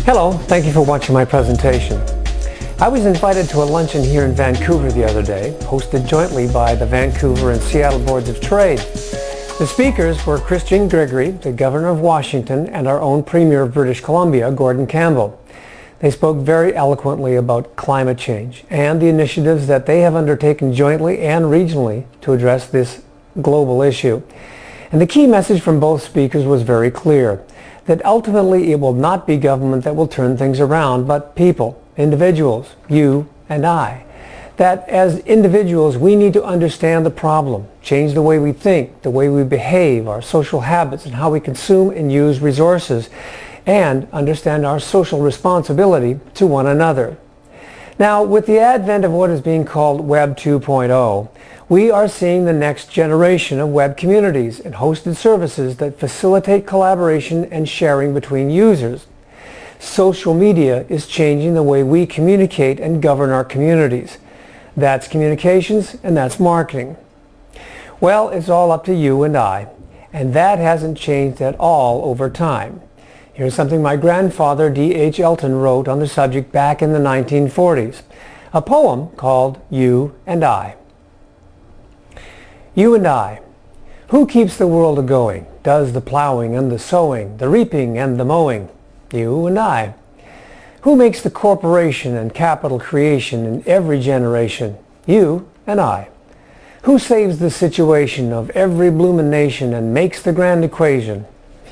Hello, thank you for watching my presentation. I was invited to a luncheon here in Vancouver the other day, hosted jointly by the Vancouver and Seattle Boards of Trade. The speakers were Christian Gregory, the Governor of Washington, and our own Premier of British Columbia, Gordon Campbell. They spoke very eloquently about climate change and the initiatives that they have undertaken jointly and regionally to address this global issue. And the key message from both speakers was very clear, that ultimately it will not be government that will turn things around, but people, individuals, you and I. That as individuals we need to understand the problem, change the way we think, the way we behave, our social habits, and how we consume and use resources, and understand our social responsibility to one another. Now, with the advent of what is being called Web 2.0, we are seeing the next generation of web communities and hosted services that facilitate collaboration and sharing between users. Social media is changing the way we communicate and govern our communities. That's communications and that's marketing. Well, it's all up to you and I, and that hasn't changed at all over time. Here's something my grandfather D.H. Elton wrote on the subject back in the 1940s, a poem called You and I. You and I. Who keeps the world a-going, does the plowing and the sowing, the reaping and the mowing? You and I. Who makes the corporation and capital creation in every generation? You and I. Who saves the situation of every bloomin' nation and makes the grand equation?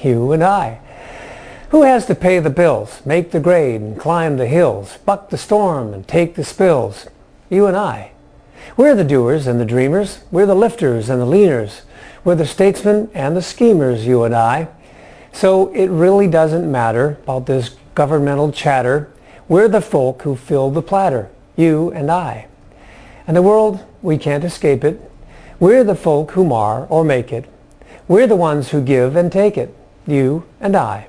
You and I. Who has to pay the bills, make the grade and climb the hills, buck the storm and take the spills? You and I. We're the doers and the dreamers. We're the lifters and the leaners. We're the statesmen and the schemers, you and I. So it really doesn't matter about this governmental chatter. We're the folk who fill the platter, you and I. And the world, we can't escape it. We're the folk who mar or make it. We're the ones who give and take it, you and I.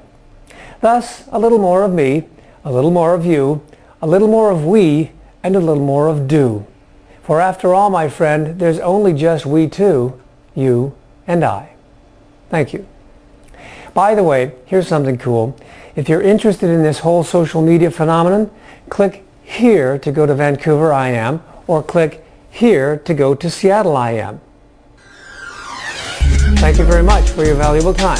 Thus, a little more of me, a little more of you, a little more of we, and a little more of do. For after all, my friend, there's only just we two, you and I. Thank you. By the way, here's something cool. If you're interested in this whole social media phenomenon, click here to go to Vancouver I Am, or click here to go to Seattle I Am. Thank you very much for your valuable time.